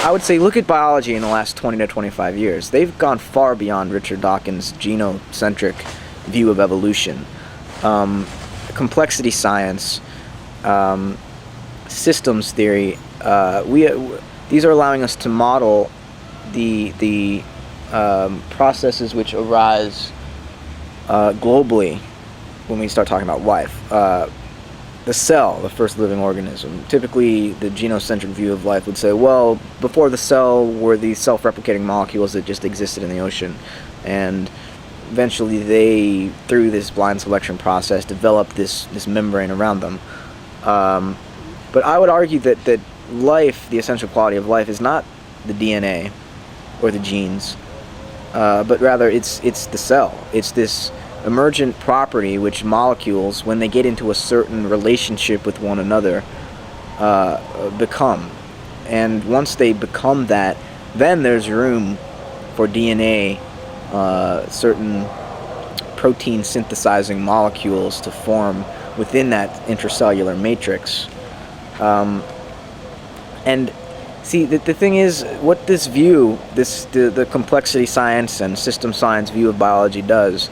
I would say look at biology in the last 20 to 25 years. They've gone far beyond Richard Dawkins' genocentric view of evolution. Complexity science, systems theory, these are allowing us to model the processes which arise globally when we start talking about life. The cell, the first living organism. Typically, the genocentric view of life would say, well, before the cell were these self-replicating molecules that just existed in the ocean, and eventually they, through this blind selection process, developed this membrane around them. But I would argue that life, the essential quality of life, is not the DNA or the genes, but rather it's the cell. It's this emergent property which molecules, when they get into a certain relationship with one another, become. And once they become that, then there's room for DNA, certain protein synthesizing molecules to form within that intracellular matrix. And see, the thing is, what this view, the complexity science and system science view of biology does,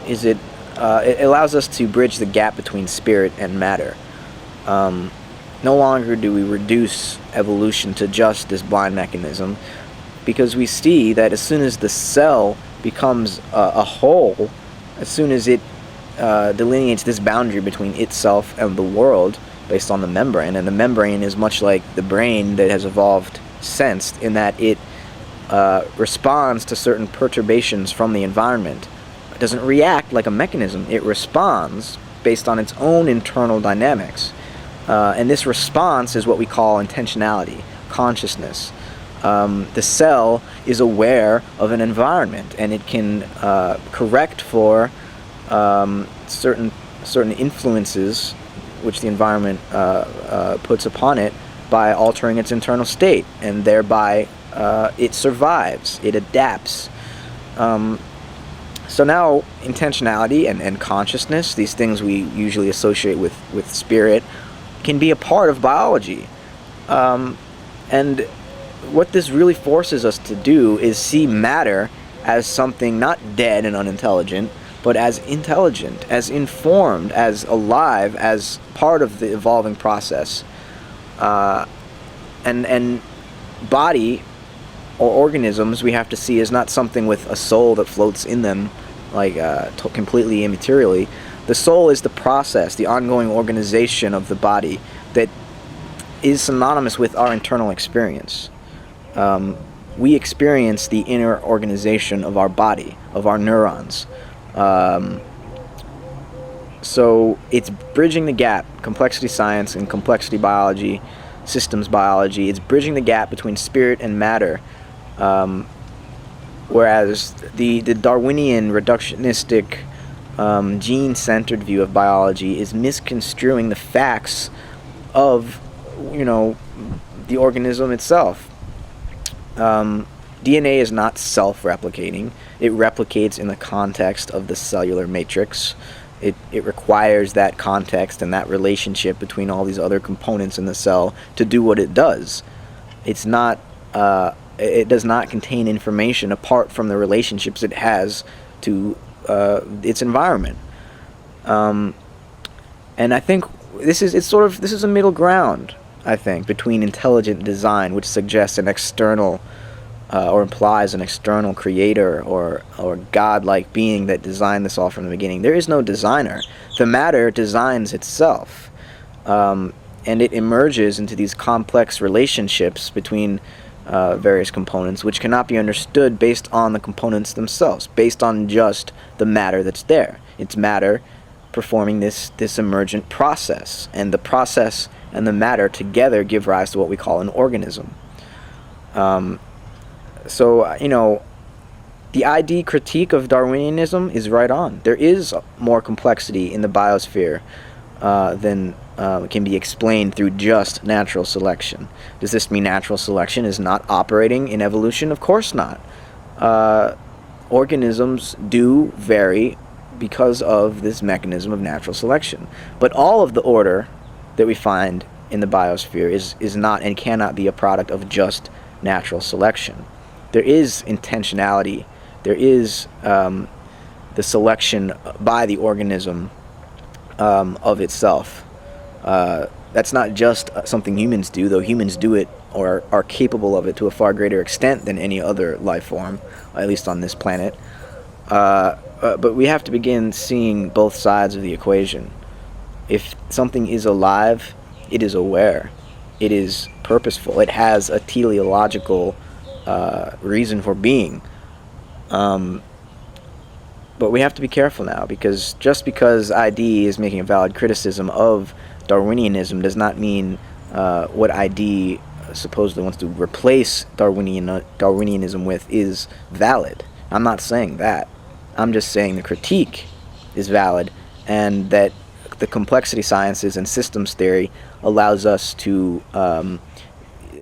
is it allows us to bridge the gap between spirit and matter. No longer do we reduce evolution to just this blind mechanism, because we see that as soon as the cell becomes a whole, as soon as it delineates this boundary between itself and the world based on the membrane, and the membrane is much like the brain that has evolved sensed, in that it responds to certain perturbations from the environment. It doesn't react like a mechanism. It responds based on its own internal dynamics. And this response is what we call intentionality, consciousness. The cell is aware of an environment, and it can correct for certain influences which the environment puts upon it by altering its internal state, and thereby it survives, it adapts. So now intentionality and consciousness, these things we usually associate with spirit, can be a part of biology. And what this really forces us to do is see matter as something not dead and unintelligent, but as intelligent, as informed, as alive, as part of the evolving process. And body or organisms we have to see as not something with a soul that floats in them, like completely immaterially. The soul is the process, the ongoing organization of the body that is synonymous with our internal experience. We experience the inner organization of our body, of our neurons. So it's bridging the gap, complexity science and complexity biology, systems biology. It's bridging the gap between spirit and matter. Whereas the Darwinian reductionistic gene-centered view of biology is misconstruing the facts of, the organism itself. DNA is not self-replicating. It replicates in the context of the cellular matrix. It requires that context and that relationship between all these other components in the cell to do what it does. It's not. It does not contain information apart from the relationships it has to its environment. And I think this is a middle ground, I think, between intelligent design, which suggests an external or implies an external creator or godlike being that designed this all from the beginning. There is no designer. The matter designs itself, and it emerges into these complex relationships between various components, which cannot be understood based on the components themselves, based on just the matter that's there. It's matter performing this emergent process, and the process and the matter together give rise to what we call an organism. So, the ID critique of Darwinianism is right on. There is more complexity in the biosphere than can be explained through just natural selection. Does this mean natural selection is not operating in evolution? Of course not. Organisms do vary because of this mechanism of natural selection. But all of the order that we find in the biosphere is not and cannot be a product of just natural selection. There is intentionality. There is the selection by the organism of itself. That's not just something humans do, though humans do it or are capable of it to a far greater extent than any other life form, at least on this planet. But we have to begin seeing both sides of the equation. If something is alive, it is aware. It is purposeful. It has a teleological reason for being. But we have to be careful now, because just because ID is making a valid criticism of Darwinianism does not mean what ID supposedly wants to replace Darwinianism with is valid. I'm not saying that. I'm just saying the critique is valid, and that the complexity sciences and systems theory allows us to,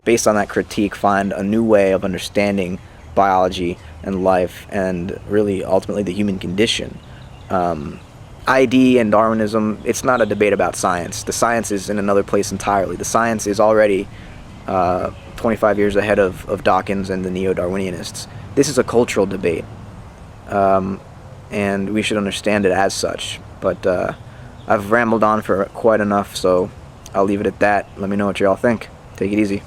based on that critique, find a new way of understanding biology and life, and really ultimately the human condition. ID and Darwinism, it's not a debate about science. The science is in another place entirely. The science is already 25 years ahead of Dawkins and the neo-Darwinianists. This is a cultural debate, and we should understand it as such. But I've rambled on for quite enough, so I'll leave it at that. Let me know what y'all think. Take it easy.